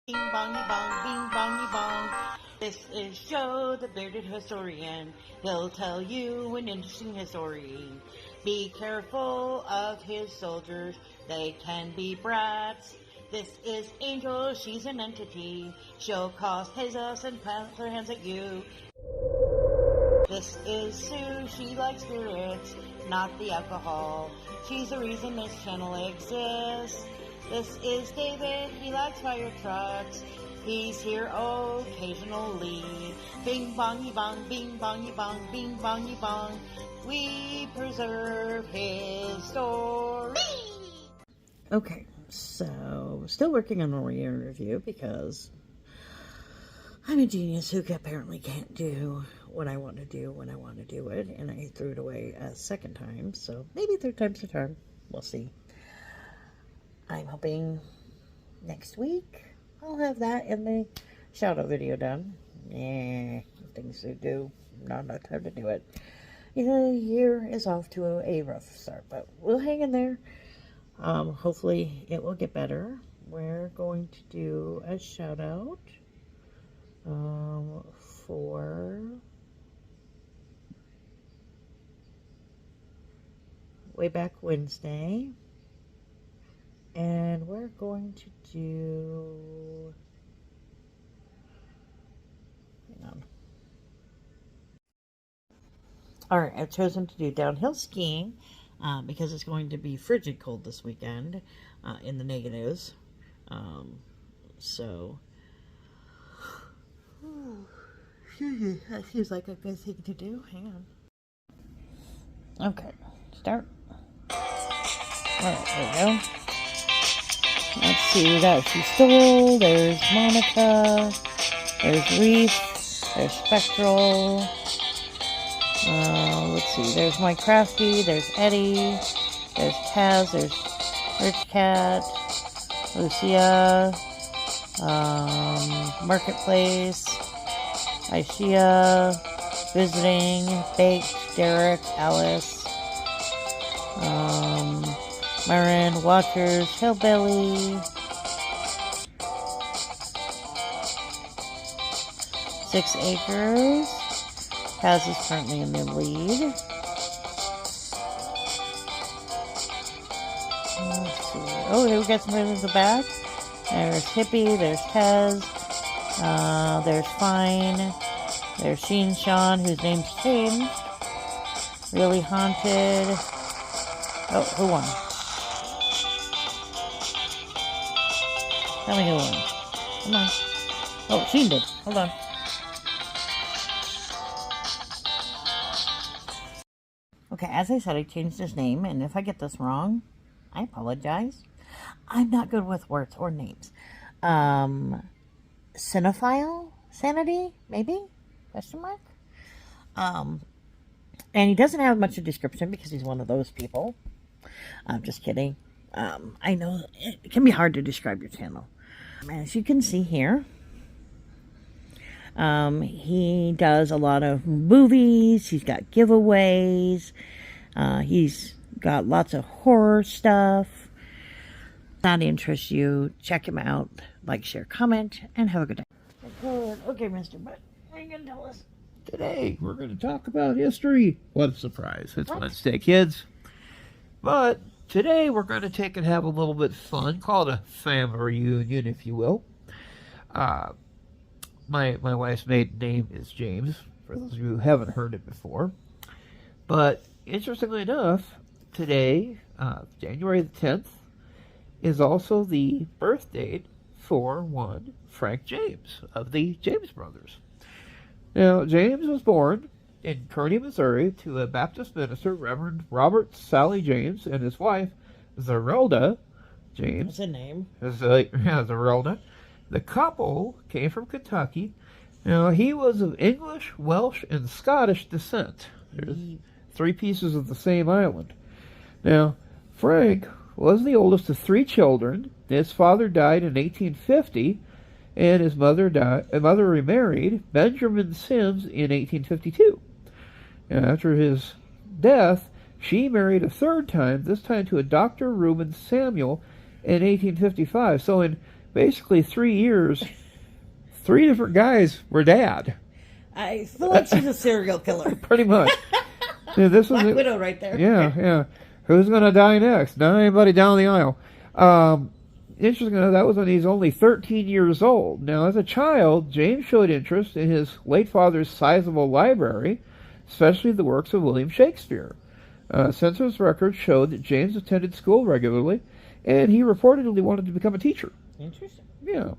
Bing bongy bong, bing bongy bong. This is Joe, the bearded historian. He'll tell you an interesting story. Be careful of his soldiers, they can be brats. This is Angel, she's an entity. She'll cause chaos and plant her hands at you. This is Sue, she likes spirits, not the alcohol. She's the reason this channel exists. This is David, he likes fire trucks. He's here occasionally. Bing bongy bong, bing bongy bong, bing bongy bong. We preserve his story. Okay, so still working on a re-interview because I'm a genius who apparently can't do what I want to do when I want to do it, and I threw it away a second time, so maybe third time's the charm. We'll see. I'm hoping next week I'll have that in the shout-out video done. Things to do. Not enough time to do it. The year is off to a rough start, but we'll hang in there. Hopefully it will get better. We're going to do a shout-out for Wayback Wednesday. And we're going to do, hang on. Alright, I've chosen to do downhill skiing because it's going to be frigid cold this weekend in the negatives. So, that seems like a good thing to do. Hang on. Okay, start. Alright, there we go. Let's see, we got She Stole, there's Monica, there's Reef, there's Spectral, let's see, there's Mike Crafty, there's Eddie, there's Taz, there's Rich Cat, Lucia, Marketplace, Aishia, Visiting, Baked, Derek, Alice, Myron, Watchers, Hillbilly, 6 Acres. Paz is currently in the lead. Let's see. Oh, here we got some in the back. There's Hippie, there's Tez, there's Fine, there's Sheen Sean, whose name's changed. Really Haunted. Oh, who won? Tell me who won. Come on. Oh, Sheen did. Hold on. Okay, as I said, I changed his name, and if I get this wrong, I apologize. I'm not good with words or names. Cinephile? Sanity? Maybe? Question mark? And he doesn't have much of a description because he's one of those people. I'm just kidding. I know it can be hard to describe your channel. As you can see here, he does a lot of movies. He's got giveaways. He's got lots of horror stuff. If that interests you, check him out. Like, share, comment, and have a good day. Okay, Mr. Butt, what are you going to tell us? Today, we're going to talk about history. What a surprise. It's Wednesday, kids. But today, we're going to take and have a little bit of fun. Call it a family reunion, if you will. My wife's maiden name is James, for those of you who haven't heard it before. But, interestingly enough, today, January the 10th, is also the birth date for one Frank James of the James Brothers. Now, James was born in Kearney, Missouri, to a Baptist minister, Reverend Robert Sally James, and his wife, Zerelda James. That's a name. Zerelda. The couple came from Kentucky. Now, he was of English, Welsh, and Scottish descent. There's 3 pieces of the same island. Now, Frank was the oldest of 3 children. His father died in 1850, and his mother remarried Benjamin Sims in 1852. And after his death, she married a 3rd time, this time to a Dr. Reuben Samuel in 1855. So in basically 3 years, 3 different guys were dad. I feel like she's a serial killer. Pretty much. Yeah, this was Black Widow right there. Yeah. Who's going to die next? Not anybody down the aisle. Interesting enough, that was when he's only 13 years old. Now, as a child, James showed interest in his late father's sizable library, especially the works of William Shakespeare. Census records showed that James attended school regularly, and he reportedly wanted to become a teacher. Interesting. Yeah.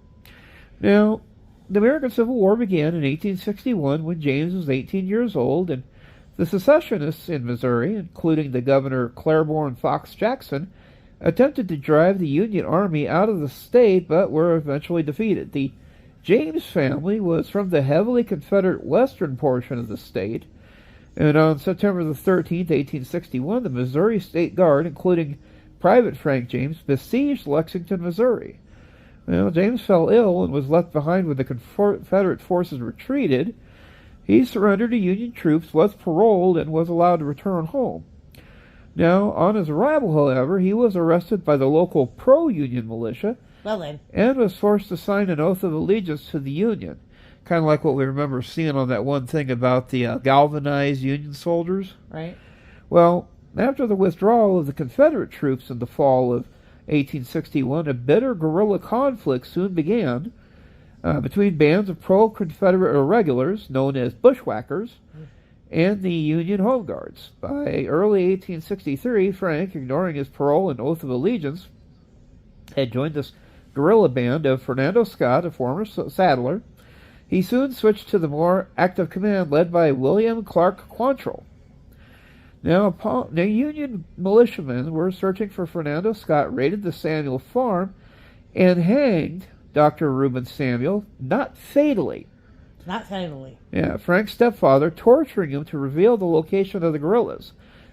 Now, the American Civil War began in 1861 when James was 18 years old, and the secessionists in Missouri, including the governor Claiborne Fox Jackson, attempted to drive the Union Army out of the state, but were eventually defeated. The James family was from the heavily Confederate western portion of the state, and on September the 13th, 1861, the Missouri State Guard, including Private Frank James, besieged Lexington, Missouri. Well, James fell ill and was left behind when the Confederate forces retreated. He surrendered to Union troops, was paroled, and was allowed to return home. Now, on his arrival, however, he was arrested by the local pro-Union militia and was forced to sign an oath of allegiance to the Union. Kind of like what we remember seeing on that one thing about the galvanized Union soldiers. Right. Well, after the withdrawal of the Confederate troops in the fall of 1861, a bitter guerrilla conflict soon began between bands of pro-Confederate irregulars, known as bushwhackers, and the Union Home Guards. By early 1863, Frank, ignoring his parole and oath of allegiance, had joined this guerrilla band of Fernando Scott, a former saddler. He soon switched to the more active command led by William Clark Quantrill. Now, the Union militiamen were searching for Fernando Scott, raided the Samuel farm, and hanged Dr. Reuben Samuel, not fatally. Not fatally. Yeah, Frank's stepfather, torturing him to reveal the location of the guerrillas.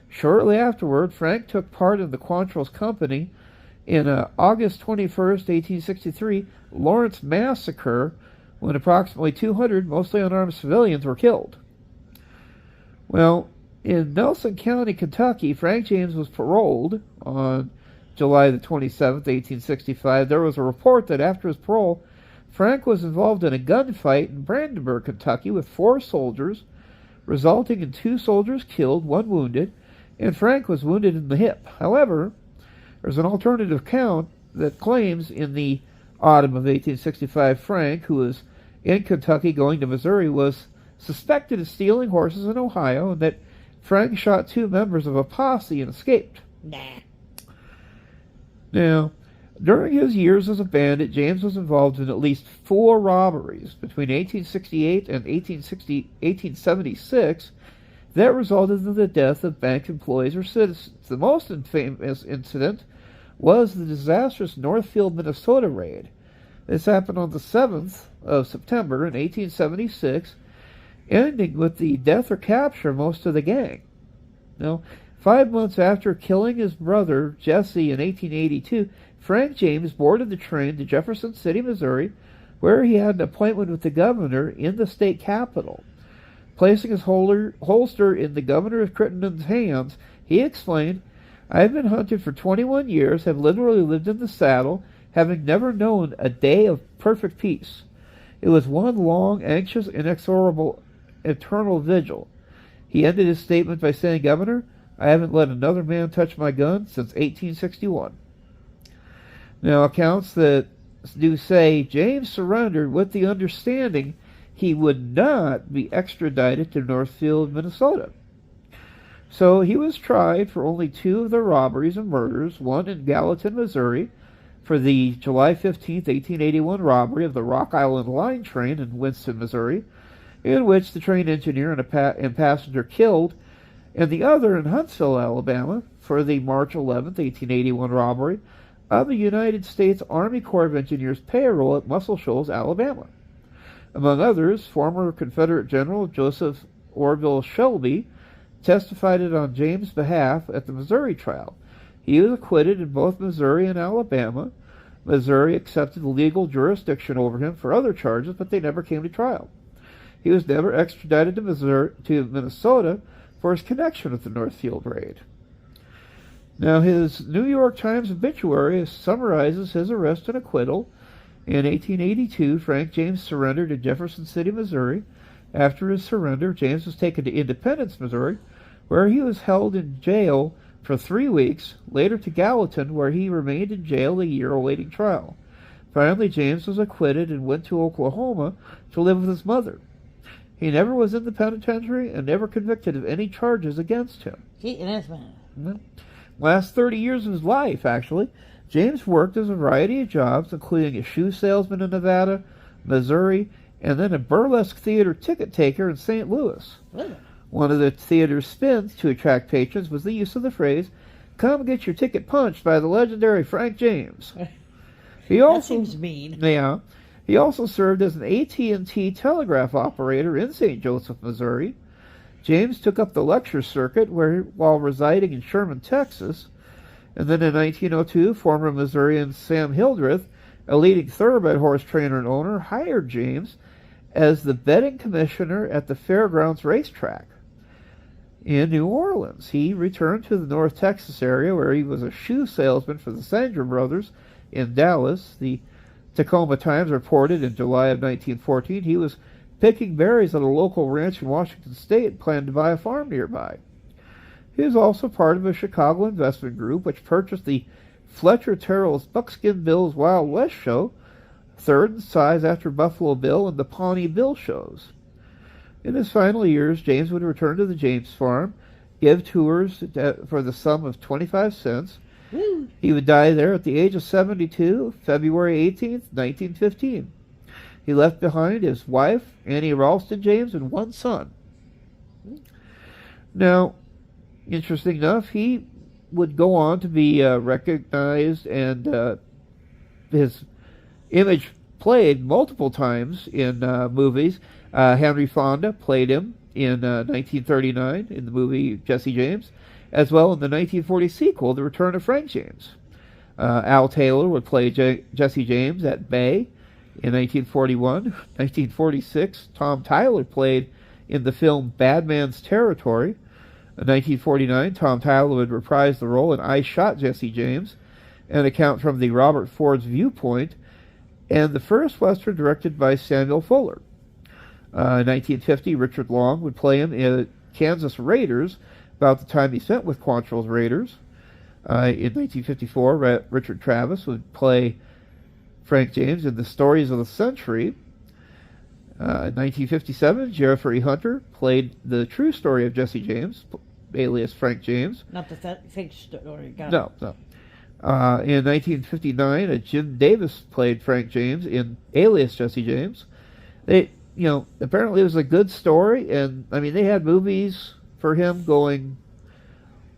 Shortly afterward, Frank took part in the Quantrill's company in August 21st, 1863, Lawrence Massacre, when approximately 200 mostly unarmed civilians were killed. Well, in Nelson County, Kentucky, Frank James was paroled on July the 27th, 1865. There was a report that after his parole, Frank was involved in a gunfight in Brandenburg, Kentucky, with 4 soldiers, resulting in 2 soldiers killed, 1 wounded, and Frank was wounded in the hip. However, there's an alternative account that claims in the autumn of 1865, Frank, who was in Kentucky going to Missouri, was suspected of stealing horses in Ohio, and that Frank shot 2 members of a posse and escaped. Now, during his years as a bandit, James was involved in at least 4 robberies between 1868 and 1876 that resulted in the death of bank employees or citizens. The most infamous incident was the disastrous Northfield, Minnesota raid. This happened on the 7th of September in 1876, ending with the death or capture of most of the gang. Now, 5 months after killing his brother Jesse in 1882, Frank James boarded the train to Jefferson City, Missouri, where he had an appointment with the governor in the state capitol. Placing his holster in the governor of Crittenden's hands, he explained, "I have been hunted for 21 years, have literally lived in the saddle, having never known a day of perfect peace. It was one long, anxious, inexorable, eternal vigil." He ended his statement by saying, "Governor, I haven't let another man touch my gun since 1861. Now, accounts that do say James surrendered with the understanding he would not be extradited to Northfield, Minnesota. So he was tried for only 2 of the robberies and murders, one in Gallatin, Missouri, for the July 15th, 1881 robbery of the Rock Island Line train in Winston, Missouri, in which the train engineer and passenger killed, and the other in Huntsville, Alabama, for the March 11th, 1881 robbery of the United States Army Corps of Engineers payroll at Muscle Shoals, Alabama. Among others, former Confederate General Joseph Orville Shelby testified on James' behalf at the Missouri trial. He was acquitted in both Missouri and Alabama. Missouri accepted legal jurisdiction over him for other charges, but they never came to trial. He was never extradited to Minnesota for his connection with the Northfield raid. Now, his New York Times obituary summarizes his arrest and acquittal, In 1882, Frank James surrendered in Jefferson City, Missouri. After his surrender, James was taken to Independence, Missouri, where he was held in jail for 3 weeks, later to Gallatin, where he remained in jail a year awaiting trial. Finally, James was acquitted and went to Oklahoma to live with his mother. He never was in the penitentiary and never convicted of any charges against him. Last 30 years of his life, actually, James worked as a variety of jobs, including a shoe salesman in Nevada, Missouri, and then a burlesque theater ticket taker in St. Louis. Really? One of the theater's spins to attract patrons was the use of the phrase, "Come get your ticket punched by the legendary Frank James." That seems mean. Yeah. He also served as an AT&T telegraph operator in St. Joseph, Missouri. James took up the lecture circuit while residing in Sherman, Texas. And then in 1902, former Missourian Sam Hildreth, a leading thoroughbred horse trainer and owner, hired James as the betting commissioner at the Fairgrounds racetrack in New Orleans. He returned to the North Texas area where he was a shoe salesman for the Sanger brothers in Dallas. The Tacoma Times reported in July of 1914 he was picking berries at a local ranch in Washington State and planned to buy a farm nearby. He was also part of a Chicago investment group which purchased the Fletcher Terrell's Buckskin Bill's Wild West show, third in size after Buffalo Bill and the Pawnee Bill shows. In his final years, James would return to the James farm, give tours for the sum of 25 cents. He would die there at the age of 72, February 18th, 1915. He left behind his wife, Annie Ralston James, and one son. Now, interesting enough, he would go on to be recognized and his image played multiple times in movies. Henry Fonda played him in 1939 in the movie Jesse James, as well in the 1940 sequel, The Return of Frank James. Al Taylor would play Jesse James at Bay in 1941. 1946, Tom Tyler played in the film Bad Man's Territory. In 1949, Tom Tyler would reprise the role in I Shot Jesse James, an account from the Robert Ford's viewpoint, and the first Western directed by Samuel Fuller. In 1950, Richard Long would play him in Kansas Raiders, about the time he spent with Quantrill's Raiders. In 1954, Richard Travis would play Frank James in The Stories of the Century. In 1957, Jeffrey Hunter played the true story of Jesse James, alias Frank James. Not the fake story. No. In 1959, Jim Davis played Frank James in alias Jesse James. Apparently it was a good story, and I mean they had movies for him going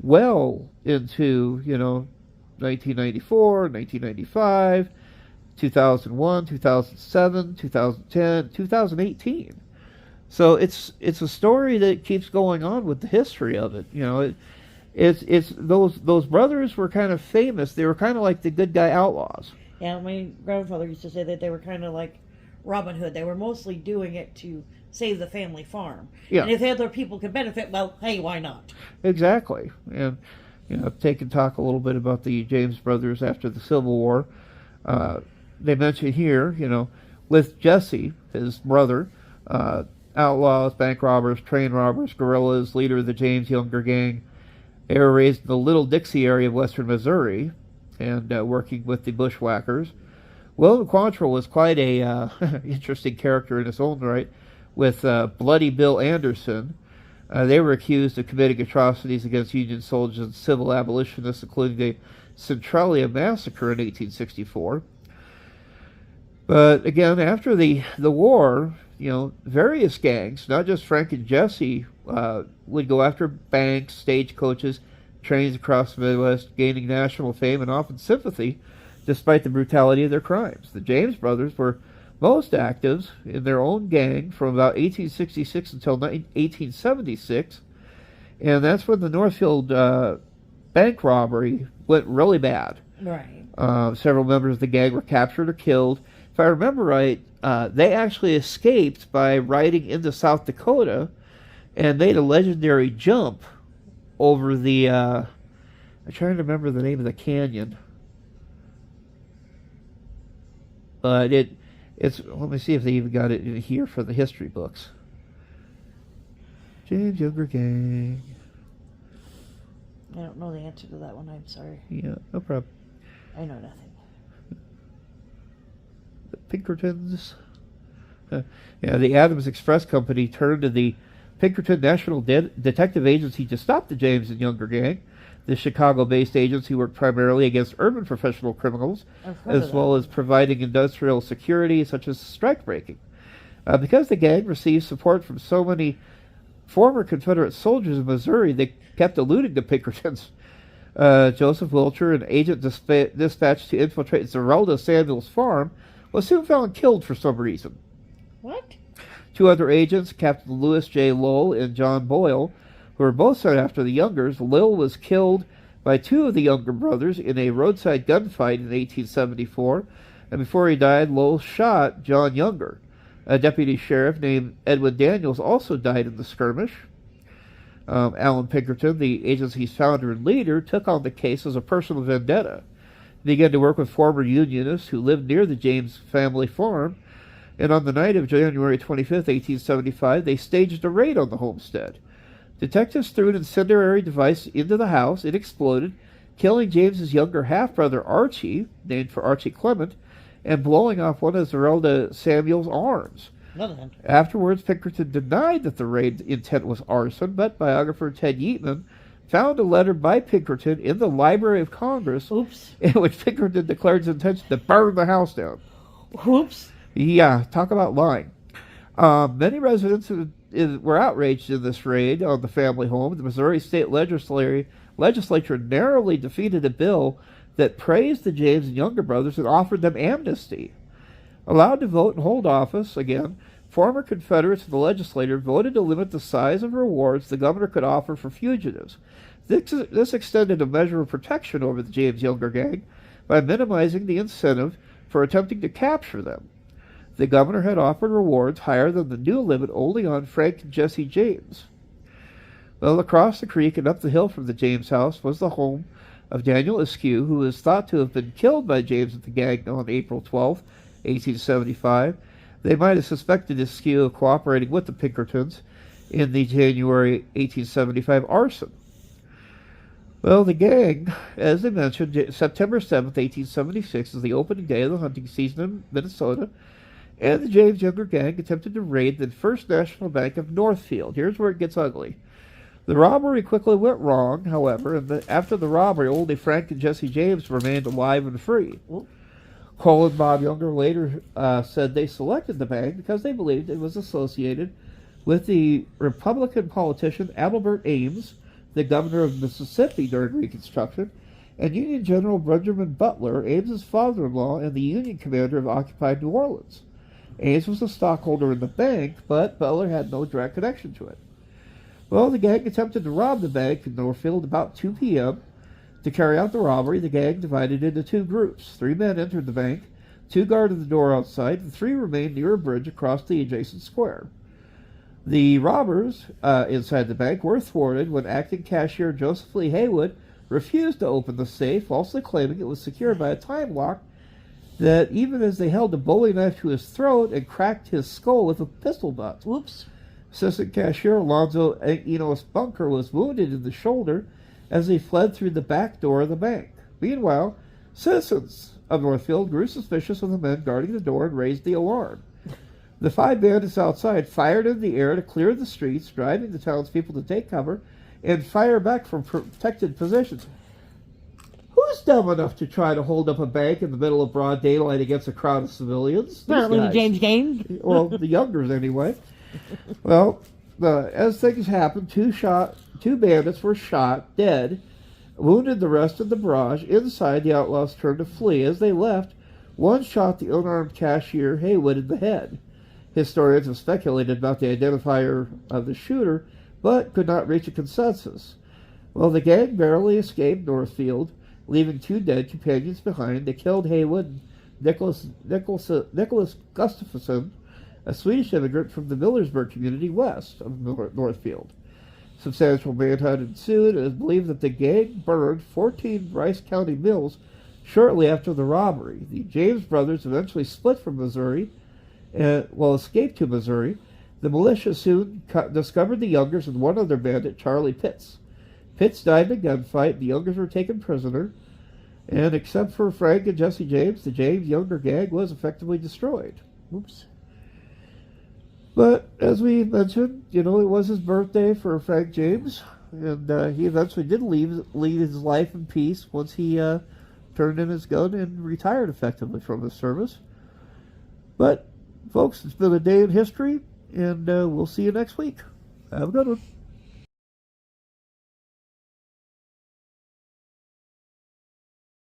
well into 1994, 1995. 2001, 2007, 2010, 2018. So it's a story that keeps going on with the history of it. It's those brothers were kind of famous. They were kind of like the good guy outlaws. Yeah, my grandfather used to say that they were kind of like Robin Hood. They were mostly doing it to save the family farm. Yeah. And if other people could benefit, well, hey, why not? Exactly. And take and talk a little bit about the James brothers after the Civil War. They mention here, with Jesse, his brother, outlaws, bank robbers, train robbers, guerrillas, leader of the James Younger Gang. They were raised in the Little Dixie area of western Missouri and working with the bushwhackers. William Quantrill was quite a interesting character in his own right with Bloody Bill Anderson. They were accused of committing atrocities against Union soldiers and civil abolitionists, including the Centralia Massacre in 1864. But again, after the war, various gangs, not just Frank and Jesse, would go after banks, stagecoaches, trains across the Midwest, gaining national fame and often sympathy, despite the brutality of their crimes. The James brothers were most active in their own gang from about 1866 until 1876, and that's when the Northfield bank robbery went really bad. Right. Several members of the gang were captured or killed. If I remember right, they actually escaped by riding into South Dakota and made a legendary jump over the, I'm trying to remember the name of the canyon. but it's. Let me see if they even got it in here for the history books. James Younger Gang. I don't know the answer to that one. I'm sorry. Yeah, no problem. I know nothing. The Pinkertons. Yeah, the Adams Express Company turned to the Pinkerton National Detective Agency to stop the James and Younger Gang. The Chicago-based agency worked primarily against urban professional criminals, as well as providing industrial security, such as strike breaking. Because the gang received support from so many former Confederate soldiers in Missouri, they kept eluding the Pinkertons. Joseph Wilcher, an agent dispatched to infiltrate Zerelda Samuel's farm, was soon found killed for some reason. What? Two other agents, Captain Lewis J. Lowell and John Boyle, who were both sent after the Youngers. Lowell was killed by two of the Younger brothers in a roadside gunfight in 1874, and before he died, Lowell shot John Younger. A deputy sheriff named Edwin Daniels also died in the skirmish. Alan Pinkerton, the agency's founder and leader, took on the case as a personal vendetta. He began to work with former Unionists who lived near the James family farm, and on the night of January 25, 1875, they staged a raid on the homestead. Detectives threw an incendiary device into the house. It exploded, killing James's younger half-brother Archie, named for Archie Clement, and blowing off one of Zerelda Samuel's arms. Afterwards, Pinkerton denied that the raid intent was arson, but biographer Ted Yeatman found a letter by Pinkerton in the Library of Congress in which Pinkerton declared his intention to burn the house down. Oops. Yeah, talk about lying. Many residents were outraged in this raid on the family home. The Missouri State Legislature narrowly defeated a bill that praised the James and Younger brothers and offered them amnesty. Allowed to vote and hold office, again, former Confederates in the legislature voted to limit the size of rewards the governor could offer for fugitives. This extended a measure of protection over the James Younger gang by minimizing the incentive for attempting to capture them. The governor had offered rewards higher than the new limit only on Frank and Jesse James. Well, across the creek and up the hill from the James house was the home of Daniel Askew, who is thought to have been killed by James and the gang on April 12, 1875. They might have suspected Askew of cooperating with the Pinkertons in the January 1875 arson. Well, the gang, as I mentioned, September 7th, 1876 is the opening day of the hunting season in Minnesota, and the James Younger gang attempted to raid the First National Bank of Northfield. Here's where it gets ugly. The robbery quickly went wrong, however, and after the robbery, only Frank and Jesse James remained alive and free. Cole and Bob Younger later said they selected the bank because they believed it was associated with the Republican politician Adelbert Ames, the governor of Mississippi during Reconstruction, and Union General Benjamin Butler, Ames's father-in-law and the Union commander of occupied New Orleans. Ames was a stockholder in the bank, but Butler had no direct connection to it. Well, the gang attempted to rob the bank in Northfield about 2 p.m. To carry out the robbery, the gang divided into two groups. 3 men entered the bank, 2 guarded the door outside, and 3 remained near a bridge across the adjacent square. The robbers inside the bank were thwarted when acting cashier Joseph Lee Haywood refused to open the safe, falsely claiming it was secured by a time lock that even as they held a bowie knife to his throat and cracked his skull with a pistol butt. Assistant cashier Alonzo Enos Bunker was wounded in the shoulder as he fled through the back door of the bank. Meanwhile, citizens of Northfield grew suspicious of the men guarding the door and raised the alarm. The 5 bandits outside fired in the air to clear the streets, driving the townspeople to take cover and fire back from protected positions. Who's dumb enough to try to hold up a bank in the middle of broad daylight against a crowd of civilians? Apparently the James gang. Well, the Youngers anyway. Well, as things happened, 2 bandits were shot, dead, wounded the rest of the barrage. Inside, the outlaws turned to flee. As they left, one shot the unarmed cashier Haywood in the head. Historians have speculated about the identifier of the shooter, but could not reach a consensus. Well, the gang barely escaped Northfield, leaving 2 dead companions behind. They killed Haywood and Nicholas Gustafsson, a Swedish immigrant from the Millersburg community west of Northfield. Substantial manhunt ensued, and it is believed that the gang burned 14 Rice County mills Shortly after the robbery, the James brothers eventually split from Missouri and, escaped to Missouri. The militia soon discovered the Youngers and one other bandit, Charlie Pitts. Pitts died in a gunfight. The Youngers were taken prisoner, and except for Frank and Jesse James, the James Younger gang was effectively destroyed. Oops. But as we mentioned, it was his birthday for Frank James, and he eventually did lead his life in peace once he turned in his gun and retired effectively from his service. But, folks, it's been a day in history, and we'll see you next week. Have a good one.